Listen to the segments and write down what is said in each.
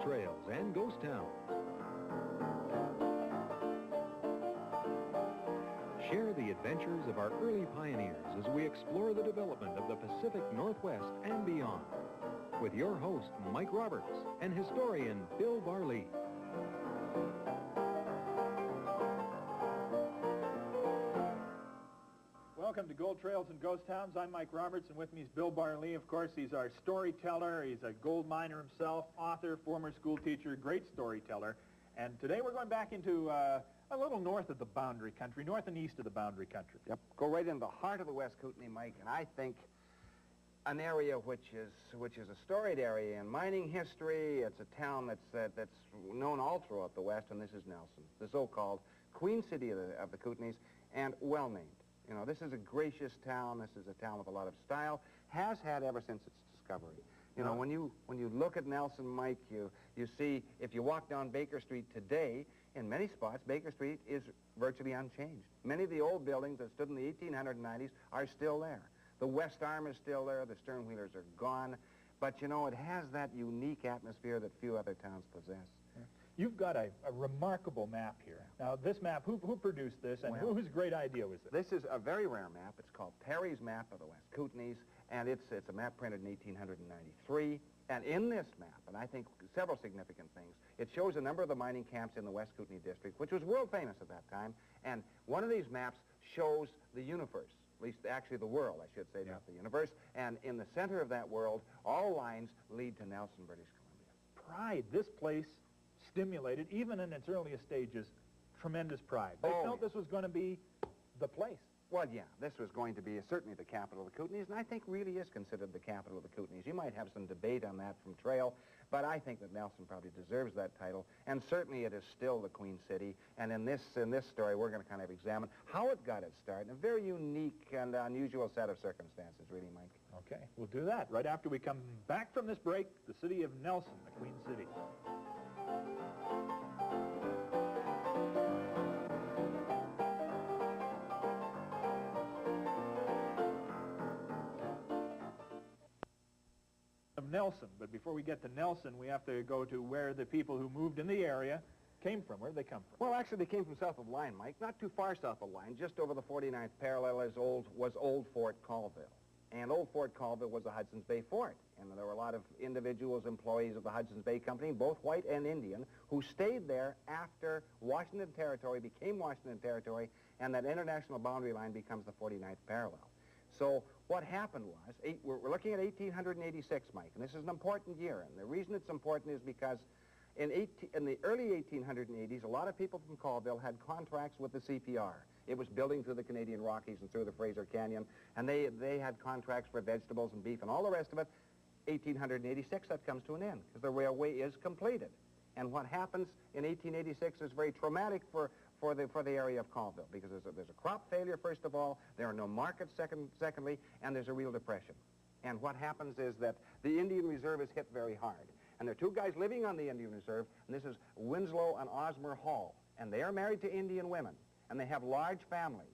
trails and ghost towns. Share the adventures of our early pioneers as we explore the development of the Pacific Northwest and beyond. With your host, Mike Roberts, and historian Bill Barlee. Welcome to Gold Trails and Ghost Towns. I'm Mike Roberts, and with me is Bill Barlee. Of course, he's our storyteller. He's a gold miner himself, author, former school teacher, great storyteller. And today we're going back into a little north of the boundary country, north and east of the boundary country. Yep, go right in the heart of the West Kootenay, Mike, and I think an area which is a storied area in mining history. It's a town that's known all throughout the West, and this is Nelson, the so-called Queen City of the Kootenays, and well-named. You know, this is a gracious town. This is a town with a lot of style. Has had ever since its discovery. You know, when you look at Nelson, Mike, you see, if you walk down Baker Street today, in many spots, Baker Street is virtually unchanged. Many of the old buildings that stood in the 1890s are still there. The West Arm is still there. The stern wheelers are gone. But, you know, it has that unique atmosphere that few other towns possess. You've got a remarkable map here. Now, this map, who produced this, and whose great idea was it? This is a very rare map. It's called Perry's Map of the West Kootenays, and it's a map printed in 1893. And in this map, and I think several significant things, it shows a number of the mining camps in the West Kootenay district, which was world famous at that time. And one of these maps shows the universe, at least actually the world, I should say, not the universe. And in the center of that world, all lines lead to Nelson, British Columbia. Pride. This place stimulated, even in its earliest stages, tremendous pride. They felt this was going to be the place. Well, yeah, this was going to be certainly the capital of the Kootenays, and I think really is considered the capital of the Kootenays. You might have some debate on that from Trail, but I think that Nelson probably deserves that title, and certainly it is still the Queen City. And in this story, we're going to kind of examine how it got its start in a very unique and unusual set of circumstances, really, Mike. Okay, we'll do that right after we come back from this break, the city of Nelson, the Queen City. Of Nelson, but before we get to Nelson, we have to go to where the people who moved in the area came from. Where did they come from? Well, actually, they came from south of line, Mike, not too far south of line. Just over the 49th parallel was Old Fort Colville. And Old Fort Colville was the Hudson's Bay Fort. And there were a lot of individuals, employees of the Hudson's Bay Company, both white and Indian, who stayed there after Washington Territory became Washington Territory, and that international boundary line becomes the 49th parallel. So what happened was, we're looking at 1886, Mike, and this is an important year. And the reason it's important is because in the early 1880s, a lot of people from Colville had contracts with the CPR. It was building through the Canadian Rockies and through the Fraser Canyon, and they had contracts for vegetables and beef and all the rest of it. 1886, that comes to an end, because the railway is completed. And what happens in 1886 is very traumatic for the area of Colville, because there's a crop failure, first of all, there are no markets, secondly, and there's a real depression. And what happens is that the Indian Reserve is hit very hard. And there are two guys living on the Indian Reserve, and this is Winslow and Osmer Hall. And they are married to Indian women, and they have large families.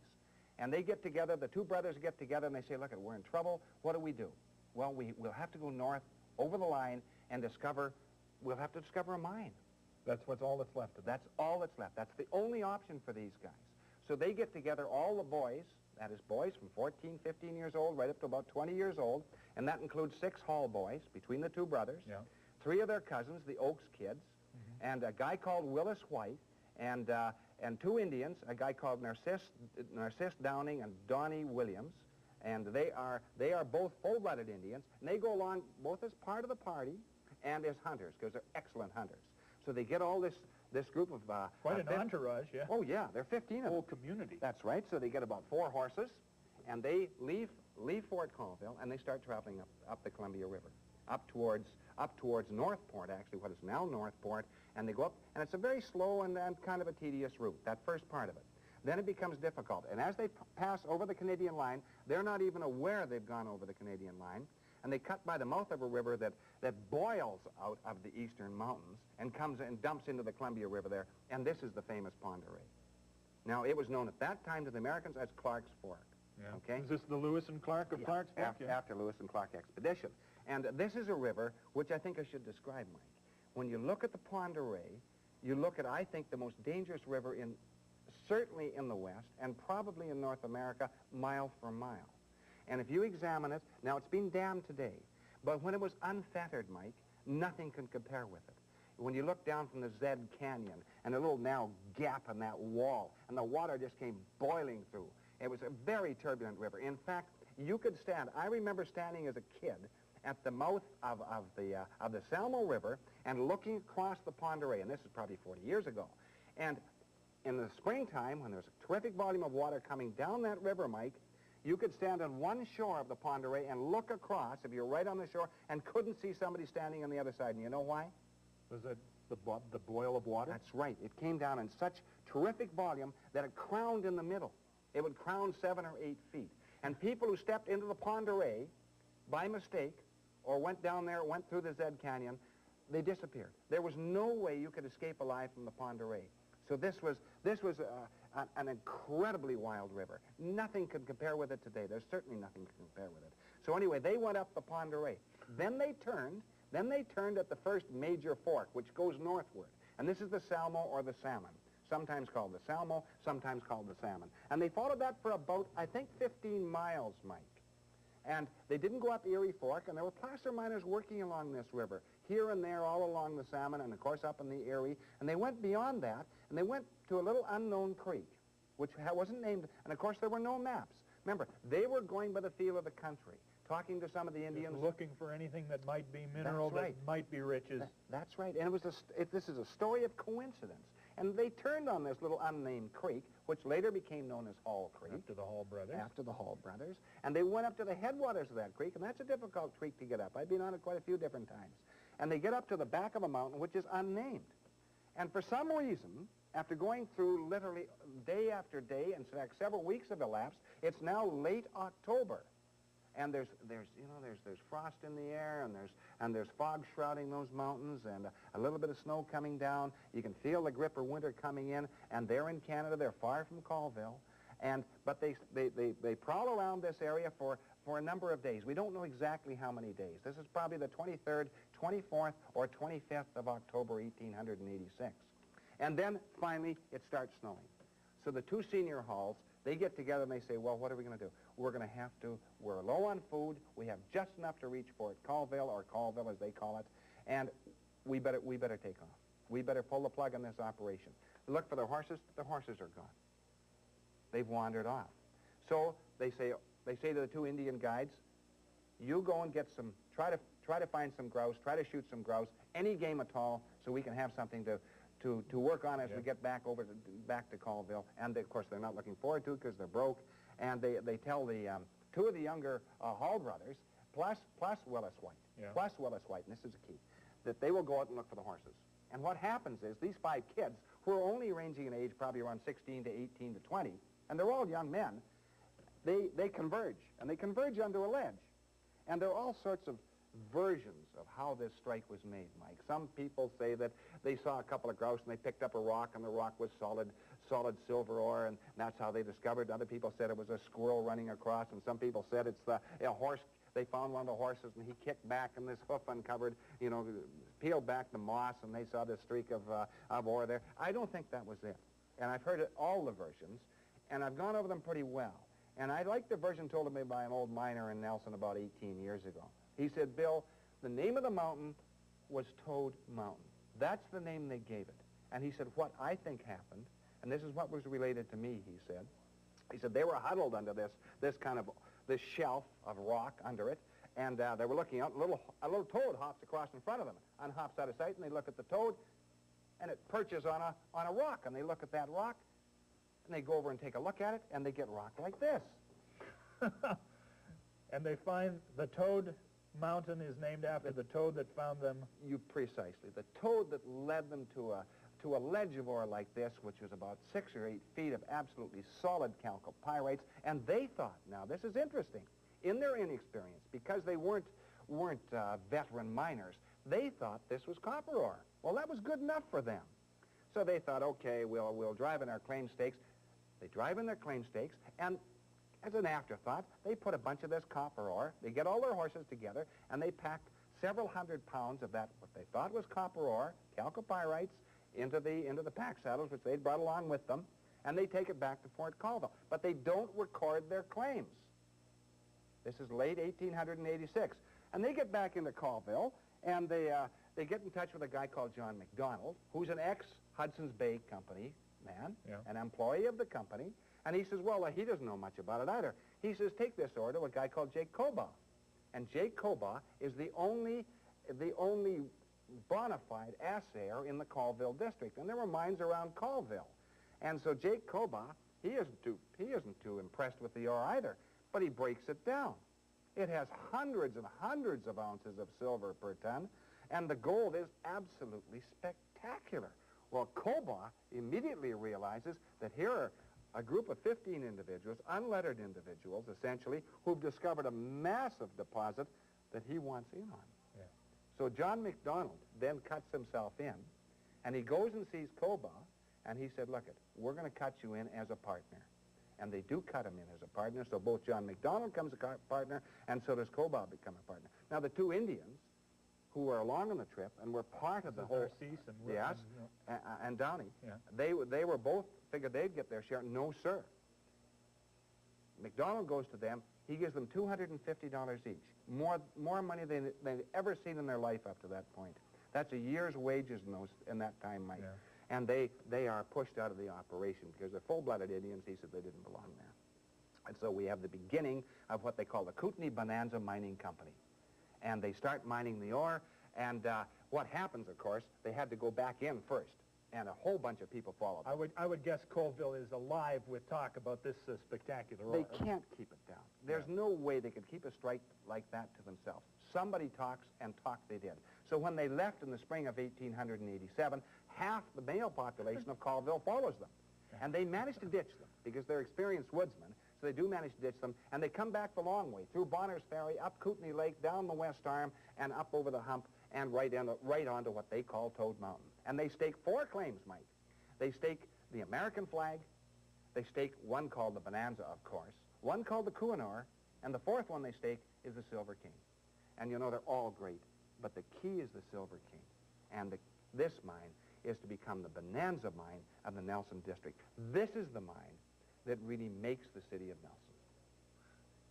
And they get together, the two brothers get together, and they say, look, we're in trouble, what do? Well, we'll have to go north, over the line, and we'll have to discover a mine. That's all that's left of them. That's all that's left. That's the only option for these guys. So they get together, all the boys, that is boys from 14, 15 years old, right up to about 20 years old, and that includes 6 Hall boys between the two brothers, 3 of their cousins, the Oaks kids, and a guy called Willis White, and 2 Indians, a guy called Narcisse Downing and Donnie Williams, and they are both full-blooded Indians, and they go along both as part of the party and as hunters, because they're excellent hunters. So they get all this group of... Quite an entourage, yeah. Oh, yeah, there are 15 of them. Whole community. That's right. So they get about 4 horses, and they leave Fort Colville, and they start traveling up the Columbia River, up towards Northport, actually, what is now Northport, and they go up, and it's a very slow and kind of a tedious route, that first part of it. Then it becomes difficult, and as they pass over the Canadian line, they're not even aware they've gone over the Canadian line, and they cut by the mouth of a river that boils out of the eastern mountains and comes and dumps into the Columbia River there, and this is the famous Pend Oreille. Now, it was known at that time to the Americans as Clark's Fork. Yeah. Okay? Is this the Lewis and Clark of Clark's Fork? After Lewis and Clark expedition. And this is a river which I think I should describe, Mike. when you look at the Pend Oreille, you look at, I think, the most dangerous river certainly in the West, and probably in North America, mile for mile. And if you examine it, now it's been dammed today, but when it was unfettered, Mike, nothing can compare with it. When you look down from the Zed Canyon, and a little now gap in that wall, and the water just came boiling through. It was a very turbulent river. In fact, you could stand, I remember standing as a kid at the mouth of the Salmo River and looking across the Pend Oreille, and this is probably 40 years ago. And in the springtime, when there's a terrific volume of water coming down that river, Mike, you could stand on one shore of the Pend Oreille and look across, if you're right on the shore, and couldn't see somebody standing on the other side. And you know why? Was it the boil of water? That's right. It came down in such terrific volume that it crowned in the middle. It would crown 7 or 8 feet. And people who stepped into the Pend Oreille by mistake or went down there, went through the Zed Canyon, they disappeared. There was no way you could escape alive from the Pend Oreille. So this was an incredibly wild river. Nothing could compare with it today. There's certainly nothing to compare with it. So anyway, they went up the Pend Oreille. Then they turned at the first major fork, which goes northward. And this is the Salmo or the Salmon, sometimes called the Salmo, sometimes called the Salmon. And they followed that for about, I think, 15 miles, Mike. And they didn't go up Erie Fork, and there were placer miners working along this river, here and there all along the Salmon, and of course up in the Erie. And they went beyond that, and they went to a little unknown creek, which wasn't named, and of course there were no maps. Remember, they were going by the feel of the country, talking to some of the Indians. Just looking for anything that might be mineral, right. That might be riches. That's right, and this is a story of coincidence. And they turned on this little unnamed creek, which later became known as Hall Creek. After the Hall brothers. After the Hall brothers. And they went up to the headwaters of that creek, and that's a difficult creek to get up. I've been on it quite a few different times. And they get up to the back of a mountain, which is unnamed. And for some reason, after going through literally day after day, and in fact several weeks have elapsed, it's now late October. And there's frost in the air, and there's fog shrouding those mountains, and a little bit of snow coming down. You can feel the grip of winter coming in, and they're in Canada. They're far from Colville, but they prowl around this area for a number of days. We don't know exactly how many days. This is probably the 23rd, 24th, or 25th of October, 1886. And then finally it starts snowing. So the two senior halls, they get together and they say, well, what are we going to do? We're low on food. We have just enough to reach Fort Colville, or Colville as they call it, and we better take off. We better pull the plug on this operation. Look for their horses. The horses are gone. They've wandered off. So they say to the two Indian guides, you go and get some, try to find some grouse, try to shoot some grouse, any game at all, so we can have something to work on as we get back to Colville. And of course they're not looking forward to it because they're broke. And they tell the two of the younger Hall brothers, plus Willis White, and this is the key, that they will go out and look for the horses. And what happens is these 5 kids, who are only ranging in age probably around 16 to 18 to 20, and they're all young men, they converge, and they converge under a ledge. And there are all sorts of versions of how this strike was made, Mike. Some people say that they saw a couple of grouse and they picked up a rock, and the rock was solid silver ore, and that's how they discovered. Other people said it was a squirrel running across, and some people said it's a horse. They found one of the horses, and he kicked back, and this hoof uncovered, peeled back the moss, and they saw this streak of ore there. I don't think that was it. And I've heard all the versions, and I've gone over them pretty well. And I like the version told to me by an old miner in Nelson about 18 years ago. He said, Bill, the name of the mountain was Toad Mountain. That's the name they gave it. And he said, what I think happened, and this is what was related to me, he said they were huddled under this shelf of rock under it, and they were looking out, a little toad hops across in front of them, unhops out of sight, and they look at the toad, and it perches on a rock, and they look at that rock, and they go over and take a look at it, and they get rocked like this. And they find the Toad Mountain is named after the toad that found them. Precisely. The toad that led them to a ledge of ore like this, which was about 6 or 8 feet of absolutely solid chalcopyrites, and they thought, now this is interesting, in their inexperience, because they weren't veteran miners, they thought this was copper ore. Well, that was good enough for them. So they thought, okay, we'll drive in our claim stakes. They drive in their claim stakes, and as an afterthought, they put a bunch of this copper ore, they get all their horses together, and they pack several hundred pounds of that, what they thought was copper ore, chalcopyrites, into the pack saddles, which they'd brought along with them, and they take it back to Fort Colville. But they don't record their claims. This is late 1886. And they get back into Colville, and they get in touch with a guy called John McDonald, who's an ex-Hudson's Bay Company man, an employee of the company, and he says, well, he doesn't know much about it either. He says, take this ore to a guy called Jake Cobaugh. And Jake Cobaugh is the only bona fide assayer in the Colville district, and there were mines around Colville. And so Jake Cobaugh, he isn't too impressed with the ore either, but he breaks it down. It has hundreds and hundreds of ounces of silver per ton, and the gold is absolutely spectacular. Well, Cobaugh immediately realizes that here are a group of 15 individuals, unlettered individuals, essentially, who've discovered a massive deposit that he wants in on. Yeah. So John McDonald then cuts himself in, and he goes and sees Cobaugh, and he said, look, we're going to cut you in as a partner. And they do cut him in as a partner, so both John McDonald becomes a partner, and so does Cobaugh become a partner. Now, the two Indians who were along on the trip and were part of the whole... and Downey, they were both figured they'd get their share. No, sir. McDonald goes to them. He gives them $250 each, more money than they'd ever seen in their life up to that point. That's a year's wages in that time, Mike. Yeah. And they are pushed out of the operation because they're full-blooded Indians. He said they didn't belong there. And so we have the beginning of what they call the Kootenay Bonanza Mining Company. And they start mining the ore, and what happens, of course, they had to go back in first, and a whole bunch of people followed them. I would guess Colville is alive with talk about this spectacular ore. They can't keep it down. There's no way they could keep a strike like that to themselves. Somebody talks, and talk they did. So when they left in the spring of 1887, half the male population of Colville follows them. And they manage to ditch them, because they're experienced woodsmen, so they do manage to ditch them, and they come back the long way, through Bonner's Ferry, up Kootenay Lake, down the West Arm, and up over the hump, and right onto what they call Toad Mountain. And they stake 4 claims, Mike. They stake the American flag, they stake one called the Bonanza, of course, one called the Kootenay, and the 4th one they stake is the Silver King. And you know, they're all great, but the key is the Silver King. And this mine is to become the Bonanza mine of the Nelson District. This is the mine that really makes the city of Nelson.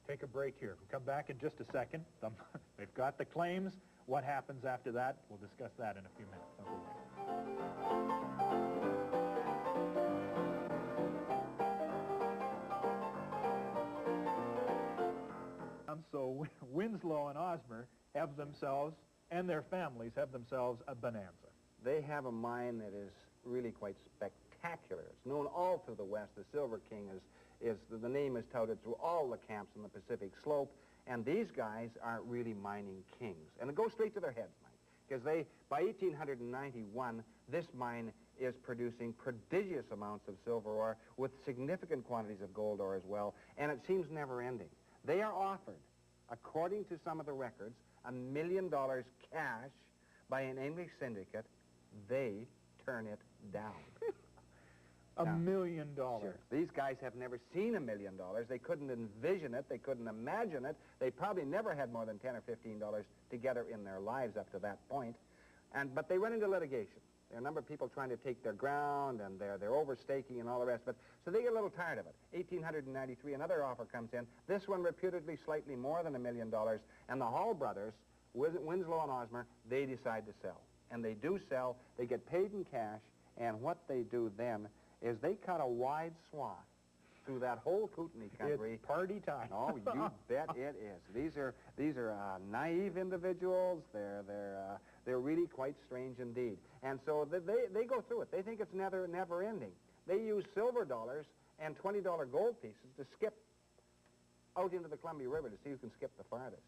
Take a break here. We'll come back in just a second. They've got the claims. What happens after that? We'll discuss that in a few minutes. Don't go yet. So Winslow and Osmer have themselves, and their families have themselves, a bonanza. They have a mine that is really quite spectacular. It's known all through the West. The Silver King the name is touted through all the camps on the Pacific Slope, and these guys aren't really mining kings. And it goes straight to their heads, Mike, because by 1891, this mine is producing prodigious amounts of silver ore with significant quantities of gold ore as well, and it seems never ending. They are offered, according to some of the records, $1 million cash by an English syndicate. They turn it down. $1 million. Sure. These guys have never seen $1 million. They couldn't envision it. They couldn't imagine it. They probably never had more than $10 or $15 together in their lives up to that point. But they run into litigation. There are a number of people trying to take their ground, and they're overstaking and all the rest of it. So they get a little tired of it. 1893, another offer comes in. This one reputedly slightly more than $1 million. And the Hall brothers, Winslow and Osmer, they decide to sell. And they do sell. They get paid in cash. And what they do then is they cut a wide swath through that whole Kootenay country. It's party time. Oh, you bet it is. These are naive individuals. They're really quite strange indeed. And so they go through it. They think it's never ending. They use silver dollars and $20 gold pieces to skip out into the Columbia River to see who can skip the farthest.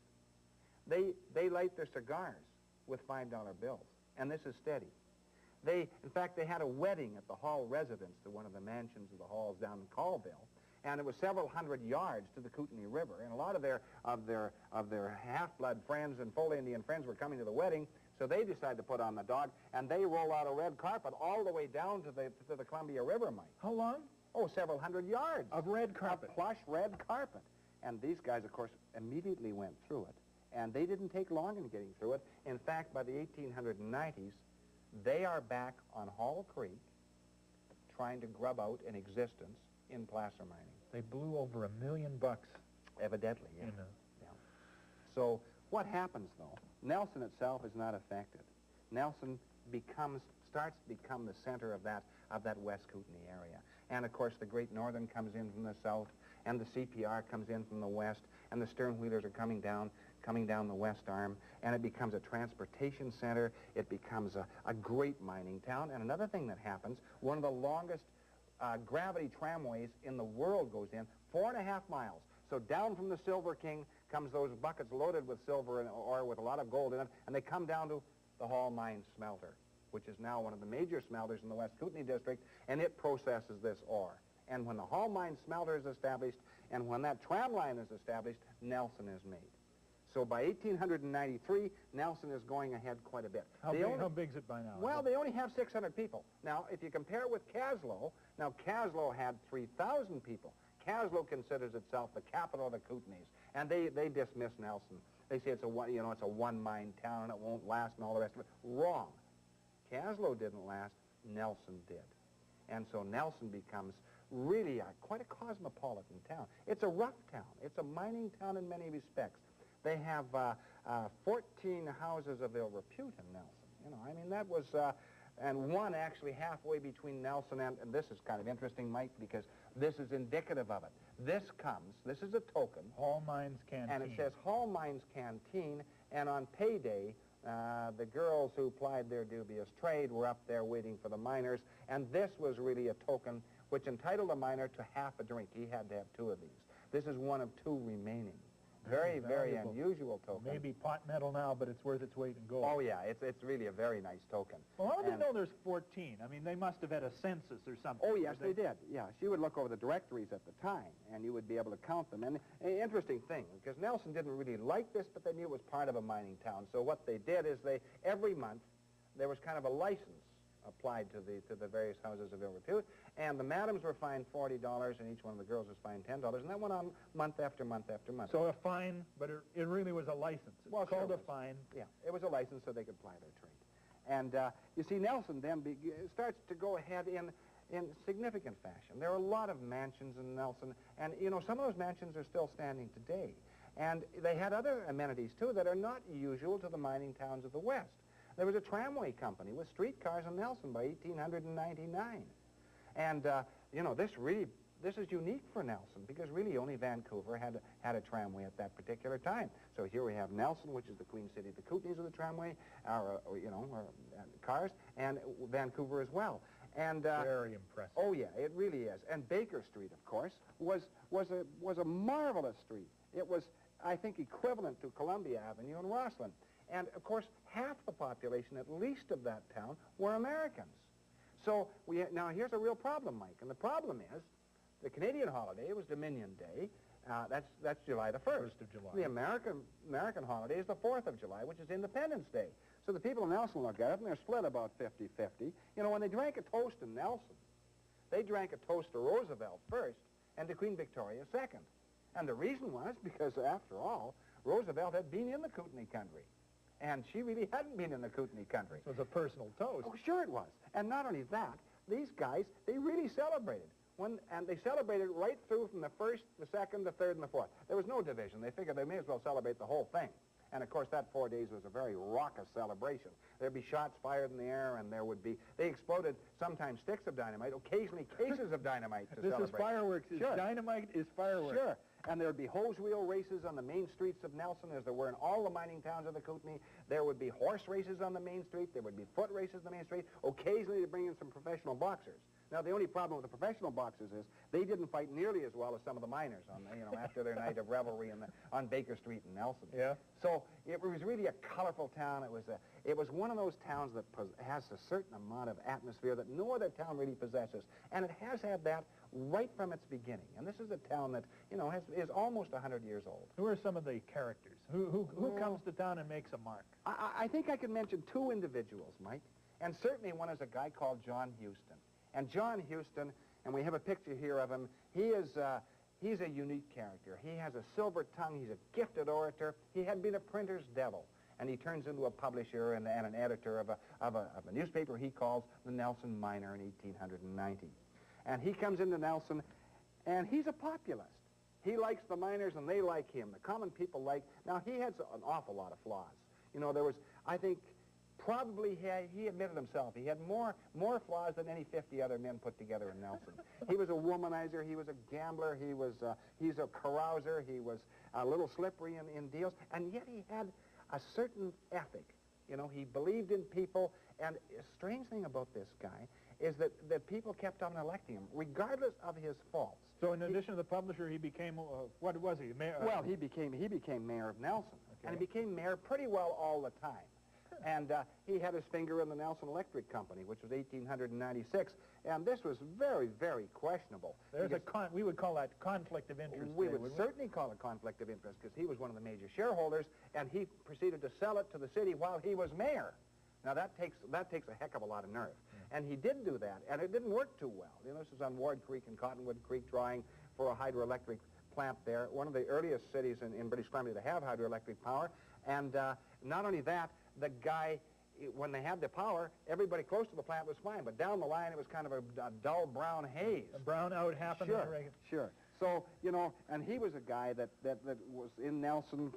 They light their cigars with $5 bills, and this is steady. In fact, they had a wedding at the Hall residence, to one of the mansions of the Halls down in Colville, and it was several hundred yards to the Kootenay River. And a lot of their half-blood friends and full Indian friends were coming to the wedding, so they decided to put on the dog, and they roll out a red carpet all the way down to the Columbia River, Mike. How long? Oh, several hundred yards. Of red carpet. A plush red carpet. And these guys, of course, immediately went through it. And they didn't take long in getting through it. In fact, by the 1890s, they are back on Hall Creek trying to grub out an existence in placer mining. They blew over $1 million. Evidently, yeah. Yeah. So what happens, though? Nelson itself is not affected. Nelson starts to become the center of that West Kootenay area. And, of course, the Great Northern comes in from the south, and the CPR comes in from the west, and the stern wheelers are coming down the west arm, and it becomes a transportation center. It becomes a great mining town. And another thing that happens, one of the longest gravity tramways in the world goes in, 4.5 miles. So down from the Silver King comes those buckets loaded with silver and ore with a lot of gold in it, and they come down to the Hall Mine smelter, which is now one of the major smelters in the West Kootenay district, and it processes this ore. And when the Hall Mine smelter is established, and when that tram line is established, Nelson is made. So by 1893, Nelson is going ahead quite a bit. How big is it by now? Well, they only have 600 people. Now, if you compare it with Kaslo, now Kaslo had 3,000 people. Kaslo considers itself the capital of the Kootenays, and they dismiss Nelson. They say it's a one-mine town and it won't last and all the rest of it. Wrong. Kaslo didn't last. Nelson did. And so Nelson becomes really quite a cosmopolitan town. It's a rough town. It's a mining town in many respects. They have 14 houses of ill repute in Nelson. I mean, that was, and one actually halfway between Nelson and this is kind of interesting, Mike, because this is indicative of it. This is a token. Hall Mines Canteen. And it says Hall Mines Canteen, and on payday, the girls who plied their dubious trade were up there waiting for the miners, and this was really a token which entitled a miner to half a drink. He had to have 2 of these. This is one of 2 remaining. Very, very unusual token. Maybe pot metal now, but it's worth its weight in gold. Oh, yeah, it's really a very nice token. Well, how did they know there's 14? I mean, they must have had a census or something. Oh, yes, they did. Yeah, you would look over the directories at the time, and you would be able to count them. And an interesting thing, because Nelson didn't really like this, but they knew it was part of a mining town. So what they did is every month, there was kind of a license applied to the various houses of ill repute, and the madams were fined $40, and each one of the girls was fined $10, and that went on month after month after month. So a fine, but it really was a license. It's called a fine. Yeah, it was a license so they could ply their trade. And you see, Nelson then starts to go ahead in significant fashion. There are a lot of mansions in Nelson, and some of those mansions are still standing today. And they had other amenities too that are not usual to the mining towns of the West. There was a tramway company with streetcars in Nelson by 1899. And, this is unique for Nelson because really only Vancouver had a tramway at that particular time. So here we have Nelson, which is the Queen City of the Kootenays of the tramway, cars, and Vancouver as well. And very impressive. Oh, yeah, it really is. And Baker Street, of course, was a marvelous street. It was, I think, equivalent to Columbia Avenue in Roslyn. And, of course, half the population, at least of that town, were Americans. So now here's a real problem, Mike. And the problem is the Canadian holiday was Dominion Day. That's July the 1st. 1st of July. The American holiday is the 4th of July, which is Independence Day. So the people in Nelson look at it, and they're split about 50-50. When they drank a toast in Nelson, they drank a toast to Roosevelt first and to Queen Victoria second. And the reason was because, after all, Roosevelt had been in the Kootenay country. And she really hadn't been in the Kootenay country. So it was a personal toast. Oh, sure it was. And not only that, these guys, they really celebrated. And they celebrated right through from the 1st, the 2nd, the 3rd, and the 4th. There was no division. They figured they may as well celebrate the whole thing. And, of course, that 4 days was a very raucous celebration. There'd be shots fired in the air, and they exploded sometimes sticks of dynamite, occasionally cases of dynamite to celebrate. This is fireworks. Sure. Dynamite is fireworks. Sure. And there would be hose wheel races on the main streets of Nelson, as there were in all the mining towns of the Kootenay. There would be horse races on the main street. There would be foot races on the main street. Occasionally, they bring in some professional boxers. Now, the only problem with the professional boxers is they didn't fight nearly as well as some of the miners after their night of revelry on Baker Street in Nelson. Yeah. So it was really a colorful town. It was one of those towns that has a certain amount of atmosphere that no other town really possesses, and it has had that right from its beginning. And this is a town that is almost 100 years old. Who are some of the characters? Who comes to town and makes a mark? I think I can mention 2 individuals, Mike, and certainly one is a guy called John Houston. And John Houston, and we have a picture here of him, he is He's a unique character. He has a silver tongue. He's a gifted orator. He had been a printer's devil, and he turns into a publisher and an editor of a newspaper he calls the Nelson Miner in 1890. And he comes into Nelson, and he's a populist. He likes the miners, and they like him. The common people like... Now, he has an awful lot of flaws. You know, there was, I think, probably he admitted himself, he had more flaws than any 50 other men put together in Nelson. He was a womanizer, he was a gambler, he's a carouser, he was a little slippery in deals, and yet he had a certain ethic. You know, he believed in people, and a strange thing about this guy is that people kept on electing him, regardless of his faults. So in addition to the publisher, he became, what was he? Mayor, well, he became mayor of Nelson, okay. and he became mayor pretty well all the time. And he had his finger in the Nelson Electric Company, which was 1896, and this was very, very questionable. There's we would call that conflict of interest. We would certainly call it conflict of interest, because he was one of the major shareholders, and he proceeded to sell it to the city while he was mayor. Now, that takes a heck of a lot of nerve. Yeah. And he did do that, and it didn't work too well. You know, this is on Ward Creek and Cottonwood Creek, drawing for a hydroelectric plant there, one of the earliest cities in British Columbia to have hydroelectric power. And not only that, the guy, when they had the power, everybody close to the plant was fine, but down the line it was kind of a dull brown haze. A brownout happened. Sure. So, you know, and he was a guy that was in Nelson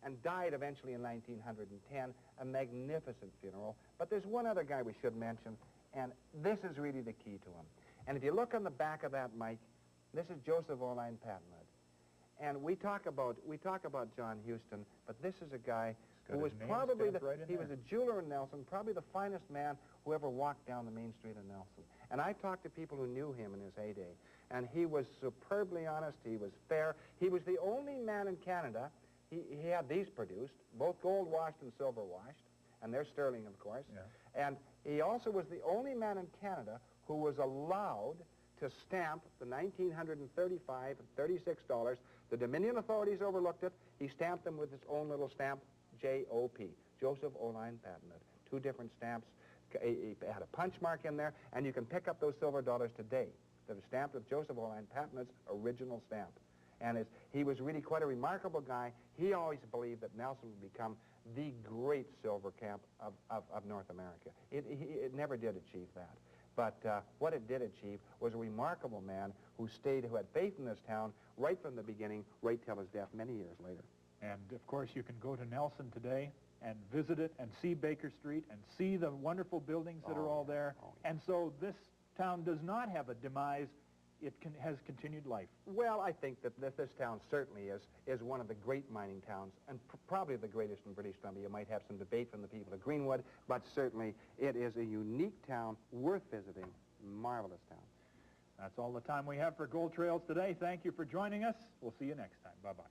and died eventually in 1910, a magnificent funeral. But there's one other guy we should mention, and this is really the key to him. And if you look on the back of that, Mike, this is Joseph Oline Pattonwood. And we talk about John Houston, but this is a guy who was probably he was a jeweler in Nelson, probably the finest man who ever walked down the main street of Nelson. And I talked to people who knew him in his heyday, and he was superbly honest, he was fair. He was the only man in Canada, he had these produced, both gold washed and silver washed, and they're sterling, of course. Yeah. And he also was the only man in Canada who was allowed to stamp the $1,935 and $36. The Dominion authorities overlooked it. He stamped them with his own little stamp, J.O.P., Joseph Oline Pattonwood. Two different stamps. He had a punch mark in there, and you can pick up those silver dollars today that are stamped with Joseph Oline Pattonwood's original stamp. And he was really quite a remarkable guy. He always believed that Nelson would become the great silver camp of North America. It never did achieve that. But what it did achieve was a remarkable man who had faith in this town right from the beginning, right till his death many years later. And, of course, you can go to Nelson today and visit it and see Baker Street and see the wonderful buildings that are all there. Oh, yeah. And so this town does not have a demise. It has continued life. Well, I think that this town certainly is one of the great mining towns, and probably the greatest in British Columbia. You might have some debate from the people of Greenwood, but certainly it is a unique town, worth visiting, marvelous town. That's all the time we have for Gold Trails today. Thank you for joining us. We'll see you next time. Bye-bye.